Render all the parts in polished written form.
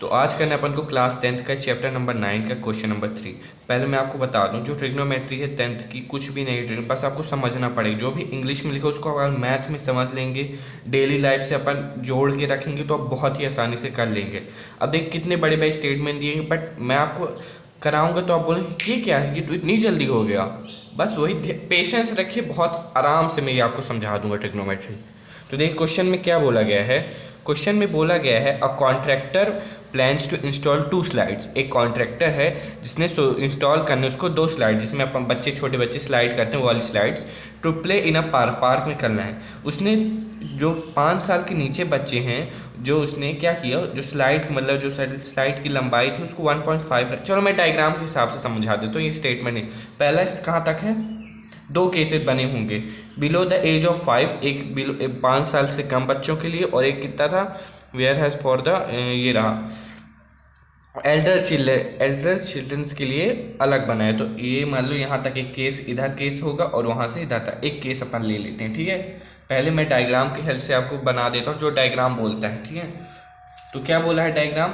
तो आज करना अपन को क्लास 10th का चैप्टर नंबर 9 का क्वेश्चन नंबर 3। पहले मैं आपको बता दूं, जो ट्रिग्नोमेट्री है 10th की कुछ भी नहीं ट्रिग्नो, बस आपको समझना पड़ेगा। जो भी इंग्लिश में लिखा उसको अगर मैथ में समझ लेंगे, डेली लाइफ से अपन जोड़ के रखेंगे तो आप बहुत ही आसानी से कर लेंगे। अब देख कितने बड़े बड़े स्टेटमेंट दिए, बट मैं आपको कराऊंगा तो आप बोलेंगे ये क्या है, ये तो इतनी जल्दी हो गया। बस वही पेशेंस रखिए, बहुत आराम से मैं ये आपको समझा दूंगा ट्रिग्नोमेट्री। तो देख क्वेश्चन में क्या बोला गया है। क्वेश्चन में बोला गया है a contractor plans to install 2 slides. एक कॉन्ट्रैक्टर है जिसने इंस्टॉल करने उसको 2 स्लाइड, जिसमें अपन छोटे बच्चे स्लाइड करते हैं वो वाली slides, to play in a park में करना है। उसने जो 5 साल के नीचे बच्चे हैं, जो उसने क्या किया, जो स्लाइड मतलब जो स्लाइड की लंबाई थी उसको 1.5, चलो मैं डायग्राम के हिसाब से समझा देता हूँ। ये स्टेटमेंट है, पहला कहाँ तक है, 2 केसेस बने होंगे। बिलो द एज ऑफ 5, एक बिलो 5 साल से कम बच्चों के लिए, और एक कितना था, वेयर हैज़ फॉर द ये रहा एल्डर चिल्ड्रंस के लिए अलग बना है। तो ये मान लो यहाँ तक एक केस, इधर केस होगा और वहाँ से इधर तक एक केस अपन ले लेते हैं, ठीक है। पहले मैं डायग्राम की हेल्प से आपको बना देता हूँ, जो डायग्राम बोलता है, ठीक है। तो क्या बोला है diagram,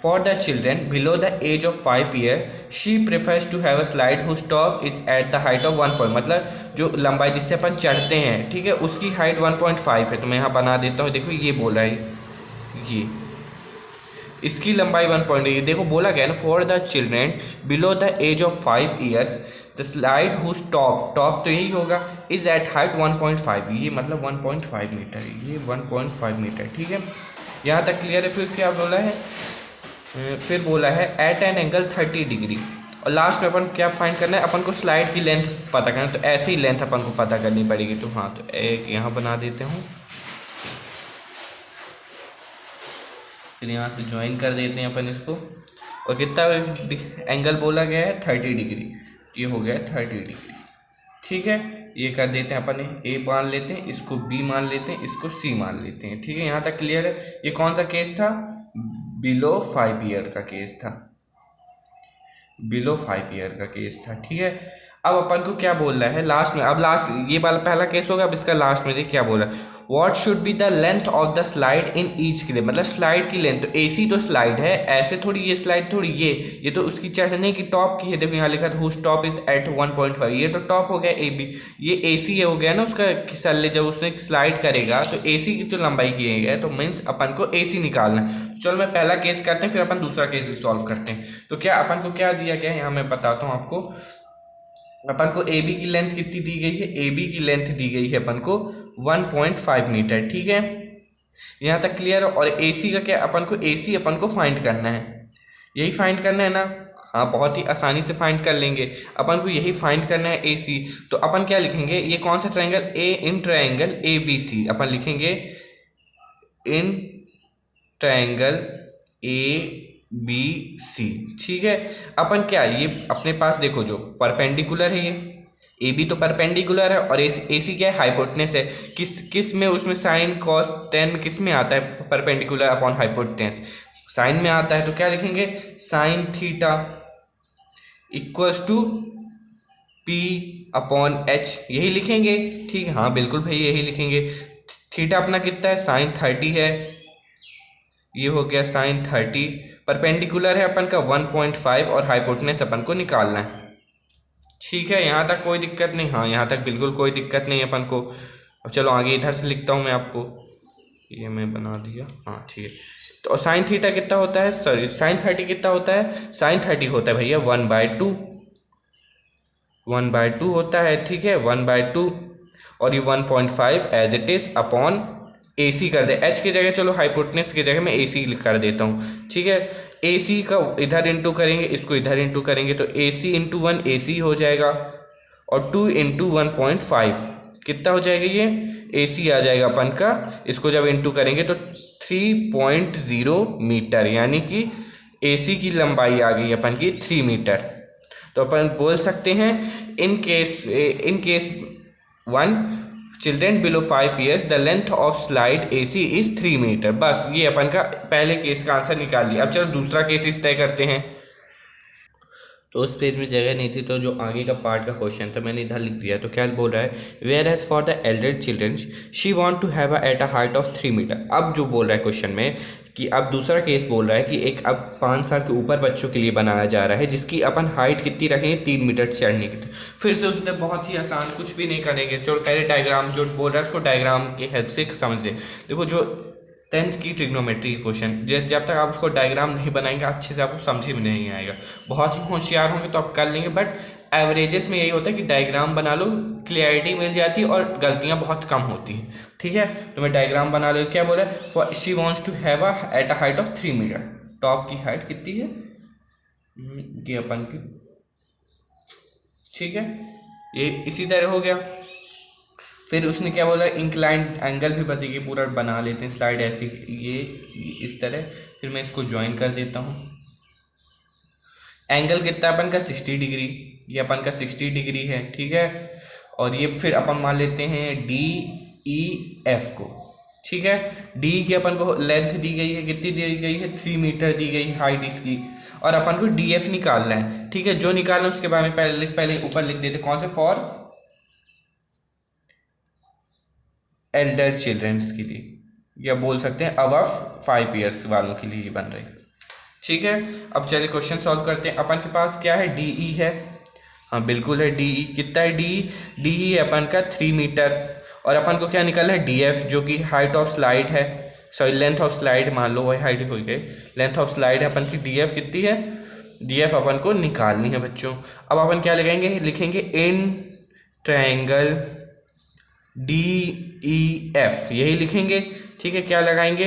for the children below the age of 5 year she prefers to have a slide whose top is at the height of 1 point, मतलब जो लंबाई जिससे अपन चढ़ते हैं, ठीक है, उसकी हाइट 1.5 है। तो मैं यहाँ बना देता हूँ, देखो ये बोला है, ये इसकी लंबाई 1 पॉइंट, ये देखो बोला गया ना, for the children below the age of 5 years the slide whose top तो यही होगा, इज एट हाइट 1.5, ये मतलब 1.5 मीटर, ये 1.5 मीटर, ठीक है। यहाँ तक क्लियर है। फिर क्या बोला है, फिर बोला है एट एन एंगल 30 डिग्री, और लास्ट में अपन क्या फाइंड करना है, अपन को स्लाइड की लेंथ पता करना है। तो ऐसे ही लेंथ अपन को पता करनी पड़ेगी। तो हाँ, तो एक यहाँ बना देते हूँ, फिर यहाँ से ज्वाइन कर देते हैं अपन इसको। और कितना एंगल बोला गया है, 30 डिग्री, ये हो गया 30 डिग्री, ठीक है। ये कर देते हैं अपन, ए मान लेते हैं, इसको बी मान लेते हैं, इसको सी मान लेते हैं, ठीक है। यहाँ तक क्लियर है। ये कौन सा केस था, बिलो 5 ईयर का केस था, बिलो 5 ईयर का केस था, ठीक है। अब अपन को क्या बोल रहा है लास्ट में, अब लास्ट ये वाला पहला केस होगा, अब इसका लास्ट में देखिए क्या बोला, what should be the length of the slide in each के लिए, मतलब स्लाइड की लेंथ। तो एसी तो स्लाइड है, ऐसे थोड़ी ये स्लाइड थोड़ी, ये तो उसकी चढ़ने की टॉप की है। देखो यहाँ लिखा था हुज टॉप इज एट 1.5, ये तो टॉप हो गया ए बी, ये एसी हो गया ना उसका खिसल्ले, जब उसने स्लाइड करेगा तो एसी की तो लंबाई की है, तो मीन्स अपन को एसी निकालना है। तो चलो मैं पहला केस करते हैं, फिर अपन दूसरा केस भी सॉल्व करते हैं। तो क्या अपन को क्या दिया गया है, यहाँ मैं बताता हूँ आपको। अपन को ए बी की लेंथ कितनी दी गई है, ए बी की लेंथ दी गई है अपन को 1.5 मीटर, ठीक है। यहाँ तक क्लियर है। और ए सी का क्या, अपन को ए सी अपन को फाइंड करना है, यही फाइंड करना है ना। हाँ, बहुत ही आसानी से फाइंड कर लेंगे, अपन को यही फाइंड करना है ए सी। तो अपन क्या लिखेंगे, ये कौन सा triangle, A in triangle A B C, अपन लिखेंगे इन ट्रायंगल ए बी सी, ठीक है। अपन क्या, ये अपने पास देखो जो परपेंडिकुलर है, ये ए बी तो परपेंडिकुलर है, और ए सी क्या है, हाइपोटेनस है। किस में, उसमें साइन कॉस टेन में किस में आता है, परपेंडिकुलर अपॉन हाइपोटेनस, साइन में आता है। तो क्या लिखेंगे, sine theta equals to P upon H, यही लिखेंगे, ठीक है। हाँ बिल्कुल भाई, यही लिखेंगे। थीटा अपना कितना है, साइन 30 है, ये हो गया साइन 30, परपेंडिकुलर है अपन का 1.5, और हाइपोटेनस अपन को निकालना है, ठीक है। यहाँ तक कोई दिक्कत नहीं, हाँ यहाँ तक बिल्कुल कोई दिक्कत नहीं अपन को। अब चलो आगे इधर से लिखता हूँ मैं आपको, ये मैं बना दिया, हाँ ठीक है। तो साइन थीटा कितना होता है, सॉरी साइन 30 कितना होता है, साइन 30 होता है भैया 1/2, 1/2 होता है, ठीक है, 1/2। और ये 1.5 एज इट इज अपॉन ए सी कर दे, एच की जगह चलो हाइपोटेनस की जगह मैं ए सी कर देता हूँ, ठीक है। ए सी का इधर इंटू करेंगे, इसको इधर इंटू करेंगे, तो ए सी इंटू 1 ए सी हो जाएगा, और 2 इंटू 1.5 कितना हो जाएगा, ये ए सी आ जाएगा अपन का। इसको जब इंटू करेंगे तो 3.0 मीटर, यानी कि ए सी की लंबाई आ गई अपन की 3 मीटर। तो अपन बोल सकते हैं in case 1 children below 5 years the length of slide A C is 3 meter. बस ये अपन का पहले केस का आंसर निकाल लिया। अब चलो दूसरा केस इस तय करते हैं। तो उस पेज में जगह नहीं थी, तो जो आगे का पार्ट का क्वेश्चन था मैंने इधर लिख दिया। तो क्या बोल रहा है, whereas for the elder children she want to have at a height of 3 meter. अब जो बोल रहा है क्वेश्चन में कि अब दूसरा केस बोल रहा है कि एक अब 5 साल के ऊपर बच्चों के लिए बनाया जा रहा है जिसकी अपन हाइट कितनी रखेंगे 3 मीटर चढ़ने की। फिर से उसने बहुत ही आसान, कुछ भी नहीं करेंगे, जो पहले डायग्राम जो बोल रहा है उसको डायग्राम की हेल्प से समझ लें। देखो जो 10th की ट्रिग्नोमेट्री की क्वेश्चन, जब तक आप उसको डायग्राम नहीं बनाएंगे अच्छे से आपको समझ में नहीं आएगा। बहुत ही होशियार होंगे तो आप कर लेंगे, बट एवरेजेस में यही होता है कि डायग्राम बना लो, क्लियरिटी मिल जाती है और गलतियां बहुत कम होती हैं। ठीक है, तो मैं डायग्राम बना लो। क्या बोला है, for she wants to have at a height of 3 meter. Top की हाइट कितनी है ये अपन की, ठीक है, ये इसी तरह हो गया। फिर उसने क्या बोला, इंक्लाइंड एंगल भी बताइए, पूरा बना लेते हैं स्लाइड ऐसी, ये इस तरह। फिर मैं इसको ज्वाइन कर देता हूँ। एंगल कितना अपन का 60 डिग्री, ये अपन का 60 डिग्री है, ठीक है। और ये फिर अपन मान लेते हैं DEF को, ठीक है। डी की अपन को लेंथ दी गई है, कितनी दी गई है 3 मीटर दी गई हाइट इसकी, और अपन को DF निकालना है, ठीक है। जो निकालना है उसके बारे में पहले ऊपर लिख देते, कौन से, फॉर एल्डर चिल्ड्रंस के लिए, या बोल सकते हैं अबव 5 ईयर्स वालों के लिए ये बन रही है, ठीक है। अब चलिए क्वेश्चन सॉल्व करते हैं। अपन के पास क्या है, DE है, हाँ बिल्कुल है DE। कितना है DE है अपन का 3 मीटर, और अपन को क्या निकालना है DF, जो कि हाइट ऑफ स्लाइड है, सॉरी लेंथ ऑफ स्लाइड, मान लो वही हाइट हो गई, लेंथ ऑफ स्लाइड है अपन की। DF कितनी है, DF अपन को निकालनी है बच्चों। अब अपन क्या लगाएंगे, लिखेंगे इन ट्रायंगल DEF, यही लिखेंगे, ठीक है। क्या लगाएंगे,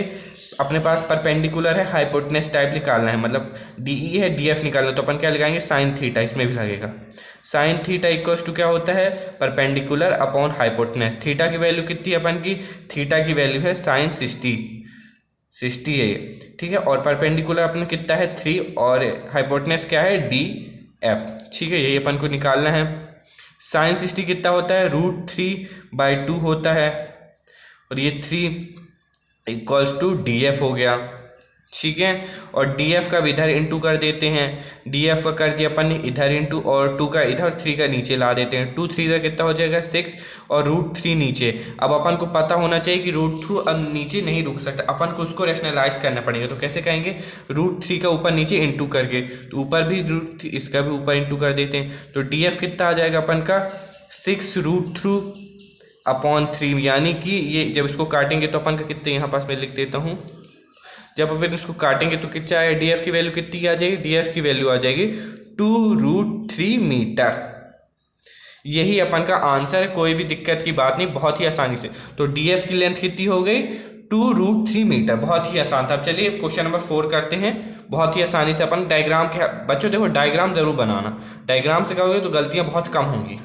अपने पास परपेंडिकुलर है, हाइपोटेनस टाइप निकालना है, मतलब DE है, DF निकालना है, तो अपन क्या लगाएंगे साइन थीटा, इसमें भी लगेगा साइन थीटा इक्वल्स टू क्या होता है, परपेंडिकुलर अपॉन हाइपोटेनस। थीटा की वैल्यू कितनी है अपन की, थीटा की वैल्यू है साइन 60 है ये, ठीक है। और परपेंडिकुलर अपना कितना है 3, और हाइपोटेनस क्या है DF, ठीक है। यही अपन को निकालना है। साइन 60 कितना होता है, √3/2 होता है, और ये 3 इक्वल्स टू DF हो गया, ठीक है। और DF का भी इधर इंटू कर देते हैं, DF का कर दिया अपन ने इधर इंटू, और 2 का इधर, 3 का नीचे ला देते हैं। 2 3 का कितना हो जाएगा 6, और √3 नीचे। अब अपन को पता होना चाहिए कि √3 अब नीचे नहीं रुक सकता, अपन को उसको रैशनलाइज करना पड़ेगा। तो कैसे कहेंगे, √3 का ऊपर नीचे इंटू करके, तो ऊपर भी √3, इसका भी ऊपर इंटू कर देते हैं। तो DF कितना आ जाएगा अपन का 6√3/3, यानी कि ये जब इसको काटेंगे तो अपन का कितने, यहाँ पास मैं लिख देता हूँ, जब अपन इसको काटेंगे तो कितना है, DF की वैल्यू कितनी आ जाएगी, DF की वैल्यू आ जाएगी 2√3 मीटर। यही अपन का आंसर है, कोई भी दिक्कत की बात नहीं, बहुत ही आसानी से। तो DF की लेंथ कितनी हो गई 2√3 मीटर, बहुत ही आसान था। अब चलिए क्वेश्चन नंबर 4 करते हैं। बहुत ही आसानी से अपन डायग्राम के, बच्चों देखो डायग्राम जरूर बनाना, डायग्राम से करोगे तो गलतियां बहुत कम होंगी।